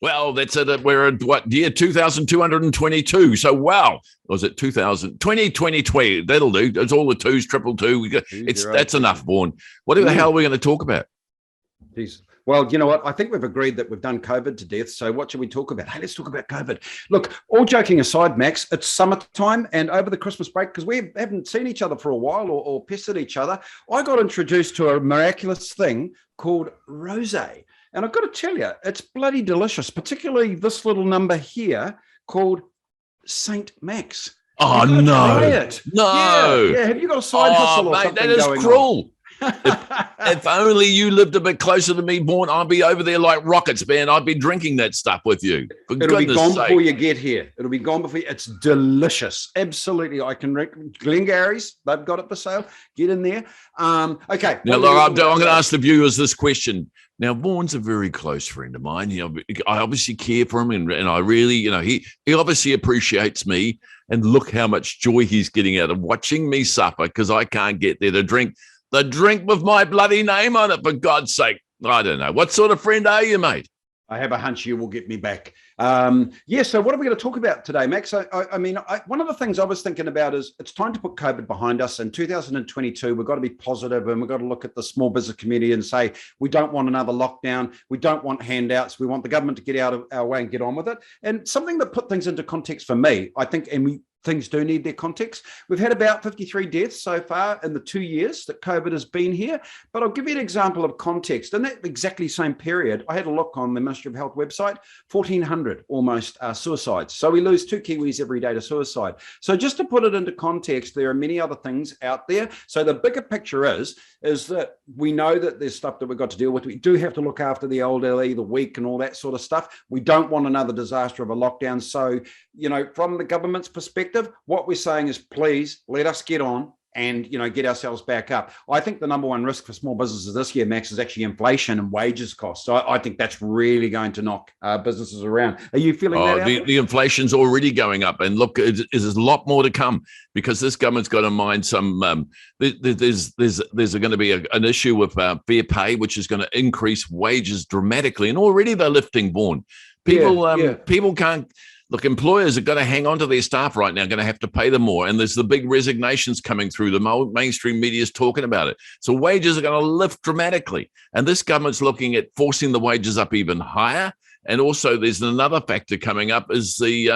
Well, that's it. We're at what year? 2222. So, wow. Was it 2020? That'll do. It's all the twos, triple two. That's enough, Vaughan. What the hell are we going to talk about? Jeez. Well, you know what? I think we've agreed that we've done COVID to death. So what should we talk about? Hey, let's talk about COVID. Look, all joking aside, Max, it's summertime and over the Christmas break, because we haven't seen each other for a while or pestered each other, I got introduced to a miraculous thing called rosé. And I've got to tell you, it's bloody delicious, particularly this little number here called Saint Max. Oh, no. No. Yeah. Have you got a side hustle or something that is going cruel. If only you lived a bit closer to me, Vaughan, I'd be over there like rockets, man. I'd be drinking that stuff with you. It'll be gone before you get here. It'll be gone before you. It's delicious. Absolutely. I can recommend Glengarry's. They've got it for sale. Get in there. Okay. Now, look, I'm going to ask the viewers this question. Now, Vaughan's a very close friend of mine. You know, I obviously care for him, and I really, you know, he obviously appreciates me. And look how much joy he's getting out of watching me suffer because I can't get there to drink the drink with my bloody name on it, for God's sake. I don't know. What sort of friend are you, mate? I have a hunch you will get me back. So what are we going to talk about today, Max? I mean, one of the things I was thinking about is it's time to put COVID behind us. In 2022, we've got to be positive and we've got to look at the small business community and say, we don't want another lockdown. We don't want handouts. We want the government to get out of our way and get on with it. And something that put things into context for me, I think, things do need their context. We've had about 53 deaths so far in the 2 years that COVID has been here. But I'll give you an example of context. In that exactly same period, I had a look on the Ministry of Health website, 1,400 almost suicides. So we lose 2 Kiwis every day to suicide. So just to put it into context, there are many other things out there. So the bigger picture is that we know that there's stuff that we've got to deal with. We do have to look after the elderly, the weak and all that sort of stuff. We don't want another disaster of a lockdown. So, you know, from the government's perspective, what we're saying is, please let us get on and, you know, get ourselves back up. I think the number one risk for small businesses this year, Max, is actually inflation and wages costs. So I think that's really going to knock businesses around. Are you feeling that? The inflation's already going up, and look, there's a lot more to come because this government's got to mind some. There's going to be an issue with fair pay, which is going to increase wages dramatically, and already they're lifting, Vaughan. People can't. Look, employers are going to hang on to their staff right now, going to have to pay them more. And there's the big resignations coming through. The mainstream media is talking about it. So wages are going to lift dramatically. And this government's looking at forcing the wages up even higher. And also there's another factor coming up is the,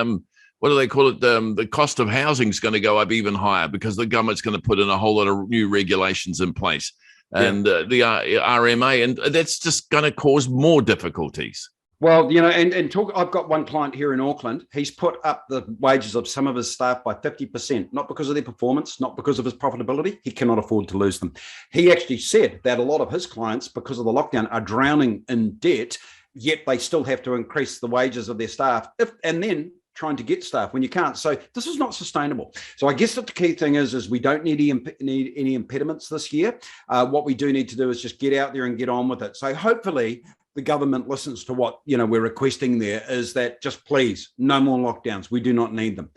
what do they call it? The cost of housing is going to go up even higher because the government's going to put in a whole lot of new regulations in place. And the RMA, and that's just going to cause more difficulties. Well, you know, I've got one client here in Auckland. He's put up the wages of some of his staff by 50%, not because of their performance, not because of his profitability. He cannot afford to lose them. He actually said that a lot of his clients, because of the lockdown, are drowning in debt, yet they still have to increase the wages of their staff and then trying to get staff when you can't. So this is not sustainable. So I guess that the key thing is we don't need any impediments this year. What we do need to do is just get out there and get on with it. So hopefully the government listens to what, you know, we're requesting there is that just please, no more lockdowns. We do not need them.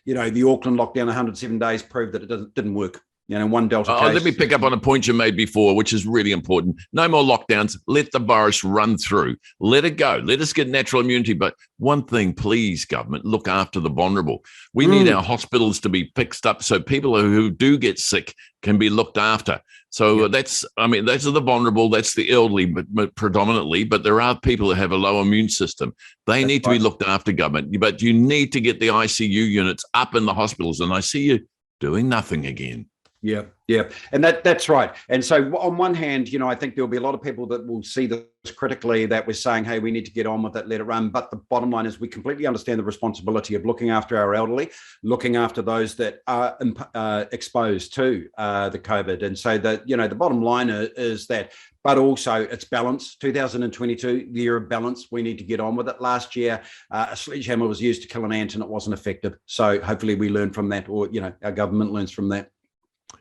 You know, the Auckland lockdown, 107 days proved that it didn't work. You know, one Delta case. Let me pick up on a point you made before, which is really important. No more lockdowns. Let the virus run through. Let it go. Let us get natural immunity. But one thing, please, government, look after the vulnerable. We need our hospitals to be fixed up so people who do get sick can be looked after. So those are the vulnerable. That's the elderly, but predominantly. But there are people that have a low immune system. They need to be looked after, government. But you need to get the ICU units up in the hospitals. And I see you doing nothing again. Yeah. And that's right. And so on one hand, you know, I think there'll be a lot of people that will see this critically, that we're saying, hey, we need to get on with it, let it run. But the bottom line is we completely understand the responsibility of looking after our elderly, looking after those that are exposed to the COVID. And so that, you know, the bottom line is that, but also it's balance. 2022, the year of balance. We need to get on with it. Last year, a sledgehammer was used to kill an ant and it wasn't effective. So hopefully we learn from that, or, you know, our government learns from that.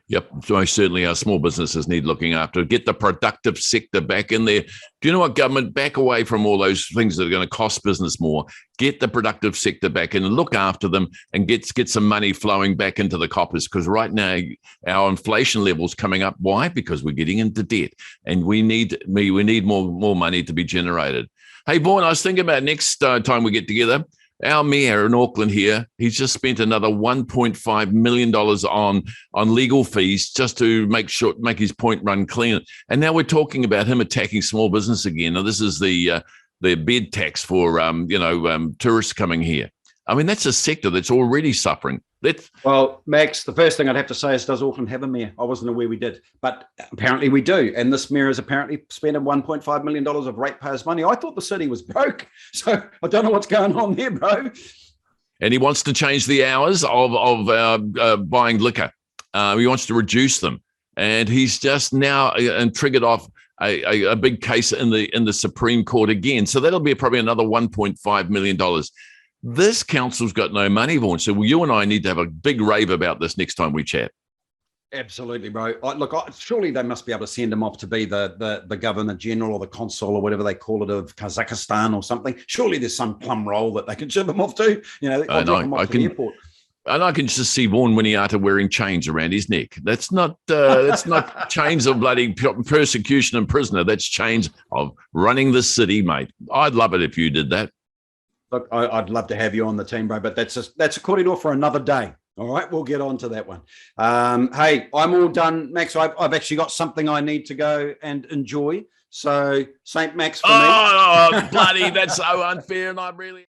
Yep. So certainly our small businesses need looking after. Get the productive sector back in there. Do you know what, government? Back away from all those things that are going to cost business more. Get the productive sector back in and look after them and get some money flowing back into the coppers. Because right now our inflation level's coming up. Why? Because we're getting into debt and we need more money to be generated. Hey, Vaughan, I was thinking about next time we get together. Our mayor in Auckland here, he's just spent another $1.5 million on legal fees just to make his point run clean. And now we're talking about him attacking small business again. Now, this is the bed tax for tourists coming here. I mean, that's a sector that's already suffering. Well, Max, the first thing I'd have to say is, does Auckland have a mayor? I wasn't aware we did, but apparently we do. And this mayor has apparently spent $1.5 million of ratepayers' money. I thought the city was broke. So I don't know what's going on there, bro. And he wants to change the hours of buying liquor. He wants to reduce them. And he's just now triggered off a big case in the Supreme Court again. So that'll be probably another $1.5 million. This council's got no money, Vaughan. So you and I need to have a big rave about this next time we chat. Absolutely, bro. Surely they must be able to send him off to be the governor general or the consul or whatever they call it of Kazakhstan or something. Surely there's some plum role that they can ship him off to. Drop him off to the airport. And I can just see Vaughan Winiata wearing chains around his neck. That's not chains of bloody persecution and prisoner. That's chains of running the city, mate. I'd love it if you did that. Look, I'd love to have you on the team, bro, but that's a corridor for another day. All right, we'll get on to that one. Hey, I'm all done, Max. I've actually got something I need to go and enjoy. So, St. Max for me. Oh, bloody, that's so unfair, and I'm really...